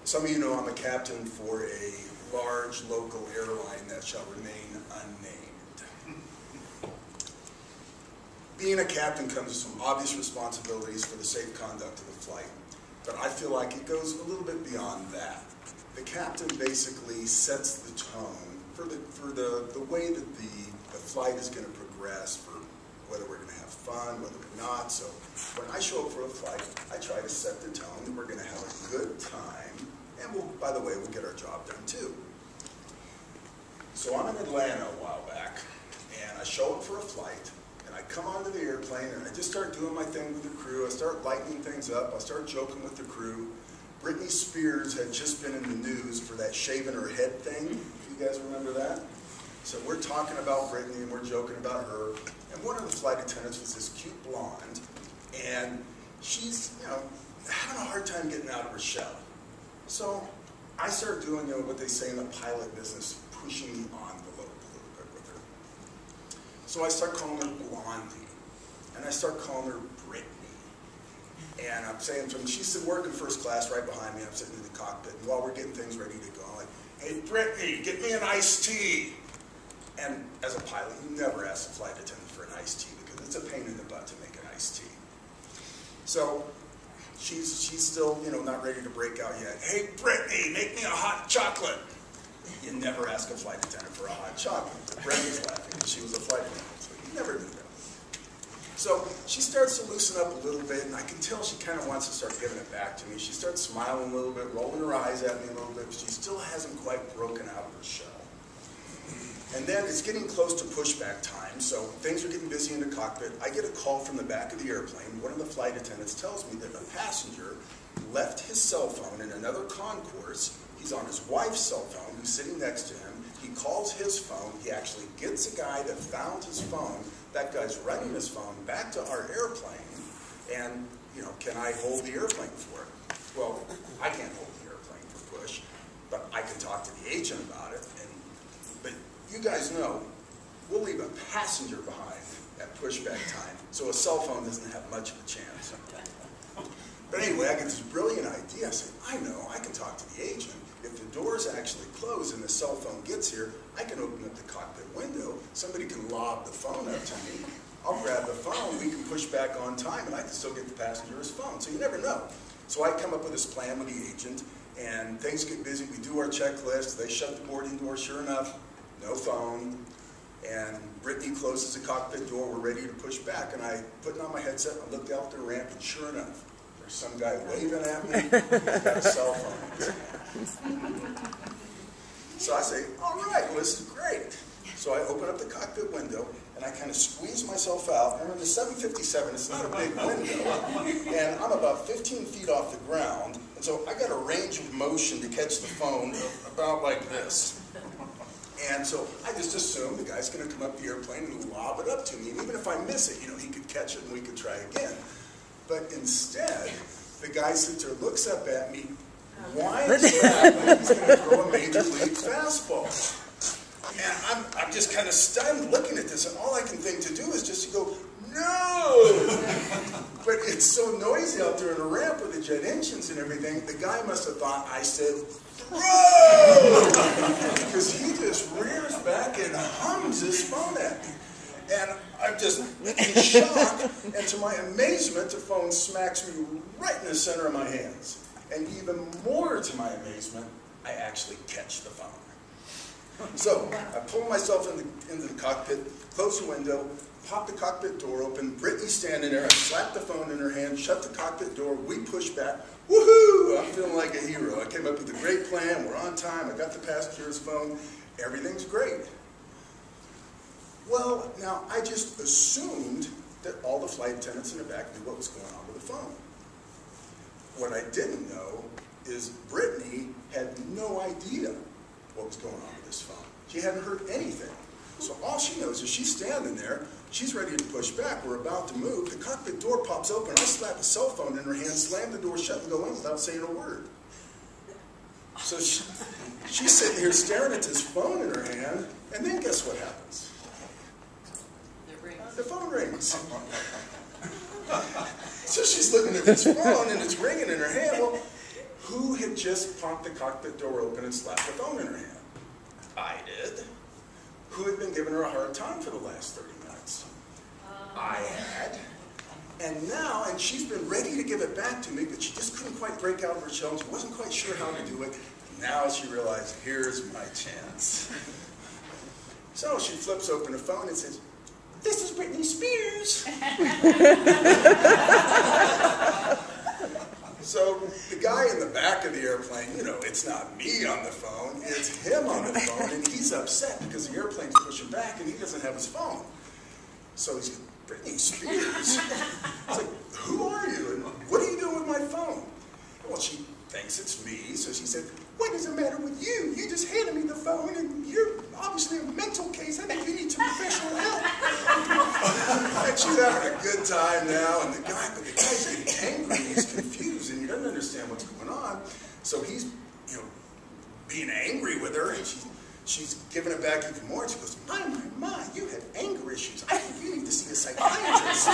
some of you know I'm a captain for a large local airline that shall remain unnamed. Being a captain comes with some obvious responsibilities for the safe conduct of the flight, but I feel like it goes a little bit beyond that. The captain basically sets the tone for the way that the flight is going to progress, for whether we're going to have fun, whether we're not. So when I show up for a flight, I try to set the tone that we're going to have a good time, and by the way, we'll get our job done too. So I'm in Atlanta a while back, and I show up for a flight, and I come onto the airplane, and I just start doing my thing with the crew. I start lightening things up. I start joking with the crew. Britney Spears had just been in the news for that shaving her head thing. If you guys remember that? So we're talking about Britney, and we're joking about her. And one of the flight attendants was this cute blonde, and she's, having a hard time getting out of her shell. So I start doing, what they say in the pilot business, pushing the envelope a little bit with her. So I start calling her Blondie, and I start calling her Britney. And I'm saying she's working first class right behind me. I'm sitting in the cockpit, and while we're getting things ready to go, I'm like, hey, Britney, get me an iced tea. And as a pilot, you never ask the flight attendant for an iced tea because it's a pain in the butt to make an iced tea. So she's still, not ready to break out yet. Hey, Britney, make me a hot chocolate. You never ask a flight attendant for a hot chocolate. Britney's laughing because she was a flight attendant, so you never do that. So she starts to loosen up a little bit, and I can tell she kind of wants to start giving it back to me. She starts smiling a little bit, rolling her eyes at me a little bit, but she still hasn't quite broken out of her shell. And then it's getting close to pushback time, so things are getting busy in the cockpit. I get a call from the back of the airplane. One of the flight attendants tells me that a passenger left his cell phone in another concourse. He's on his wife's cell phone, who's sitting next to him. He calls his phone. He actually gets a guy that found his phone. That guy's running his phone back to our airplane, and, can I hold the airplane for it? Well, I can't hold the airplane for push, but I can talk to the agent about it. But you guys know, we'll leave a passenger behind at pushback time, so a cell phone doesn't have much of a chance. But anyway, I get this brilliant idea. I say, I know, I can talk to the agent. If the doors actually close and the cell phone gets here, I can open up the cockpit window. Somebody can lob the phone up to me. I'll grab the phone, we can push back on time, and I can still get the passenger's phone. So you never know. So I come up with this plan with the agent, and things get busy. We do our checklist. They shut the boarding door. Sure enough, no phone. And Brittany closes the cockpit door. We're ready to push back. And I put on my headset, I looked out the ramp, and sure enough, there's some guy waving at me. He's got a cell phone in his hand. So I say, all right, well, this is great. So I open up the cockpit window, and I kind of squeeze myself out. And in the 757, it's not a big window, and I'm about 15 feet off the ground. And so I got a range of motion to catch the phone about like this. And so I just assume the guy's going to come up the airplane and lob it up to me. And even if I miss it, he could catch it and we could try again. But instead, the guy sits there, looks up at me, whines like he's going to throw a major league fastball. And I'm just kind of stunned looking at this, and all I can think to do is just to go, no! But it's so noisy out there in the ramp with the jet engines and everything, the guy must have thought I said, throw! Because he just rears back and hums his phone at me. And I'm just in shock, and to my amazement, the phone smacks me right in the center of my hands. And even more to my amazement, I actually catch the phone. So I pull myself into the cockpit, close the window, pop the cockpit door open, Brittany's standing there, I slap the phone in her hand, shut the cockpit door, we push back, woohoo! I'm feeling like a hero. I came up with a great plan, we're on time, I got the passenger's phone, everything's great. Well, now I just assumed that all the flight attendants in the back knew what was going on with the phone. What I didn't know is Brittany had no idea what was going on with this phone. She hadn't heard anything. So all she knows is she's standing there, she's ready to push back, we're about to move, the cockpit door pops open, I slap a cell phone in her hand, slam the door shut and go in without saying a word. So she's sitting here staring at this phone in her hand, and then guess what happens? The phone rings. So she's looking at this phone and it's ringing in her hand. Well, who had just popped the cockpit door open and slapped the phone in her hand? I did. Who had been giving her a hard time for the last 30 minutes? I had. And now, and she's been ready to give it back to me, but she just couldn't quite break out of her shell. She wasn't quite sure how to do it. Now she realized, here's my chance. So she flips open her phone and says, "This is Britney Spears." So the guy in the back of the airplane, you know, it's not me on the phone, it's him on the phone, and he's upset because the airplane's pushing back and he doesn't have his phone. So he's like, "Britney Spears?" I was like, "Who are you and what are you doing with my phone?" Well, she thinks it's me, so she said, "What is the matter with you? You just handed me the phone and you're obviously a mental case. I think you need some professional help." And she's having a good time now, and the guy's getting angry, he's confused, and he doesn't understand what's going on. So he's, you know, being angry with her, and she's giving it back even more, and she goes, my, you have anger issues. I think you need to see a psychiatrist."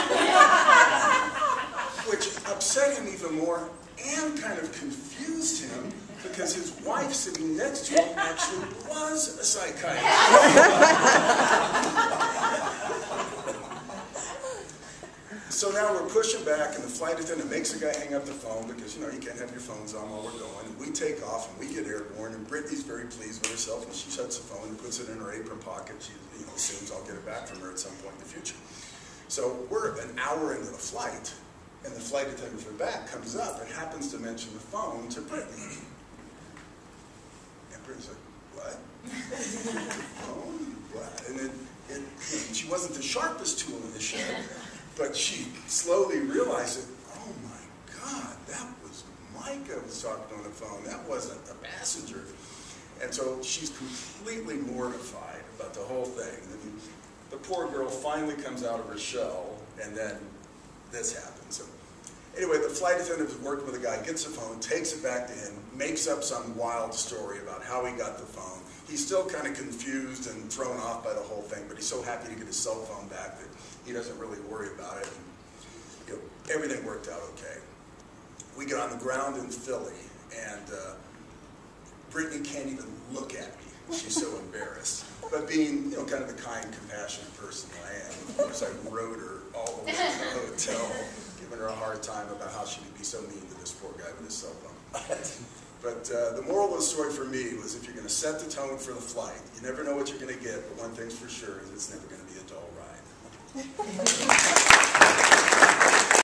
Which upset him even more and kind of confused him, because his wife sitting next to him actually was a psychiatrist. So now we're pushing back, and the flight attendant makes the guy hang up the phone because, you know, you can't have your phones on while we're going. And we take off, and we get airborne, and Brittany's very pleased with herself, and she shuts the phone and puts it in her apron pocket. She, you know, assumes I'll get it back from her at some point in the future. So we're an hour into the flight, and the flight attendant from the back comes up and happens to mention the phone to Brittany. And Brittany's like, "What? Phone? What?" And then she wasn't the sharpest tool in the shed, but she slowly realized that, oh my God, that was Micah was talking on the phone. That wasn't the passenger. And so she's completely mortified about the whole thing. And the poor girl finally comes out of her shell, and then this happens. So anyway, the flight attendant was working with the guy, gets the phone, takes it back to him, makes up some wild story about how he got the phone. He's still kind of confused and thrown off by the whole thing, but he's so happy to get his cell phone back that he doesn't really worry about it. And, you know, everything worked out okay. We get on the ground in Philly, and Brittany can't even look at me. She's so embarrassed. But being, you know, kind of the kind, compassionate person I am, of course I rode her all the way to the hotel, giving her a hard time about how she could be so mean to this poor guy with his cell phone. But the moral of the story for me was, if you're going to set the tone for the flight, you never know what you're going to get, but one thing's for sure is it's never going to be a dull ride.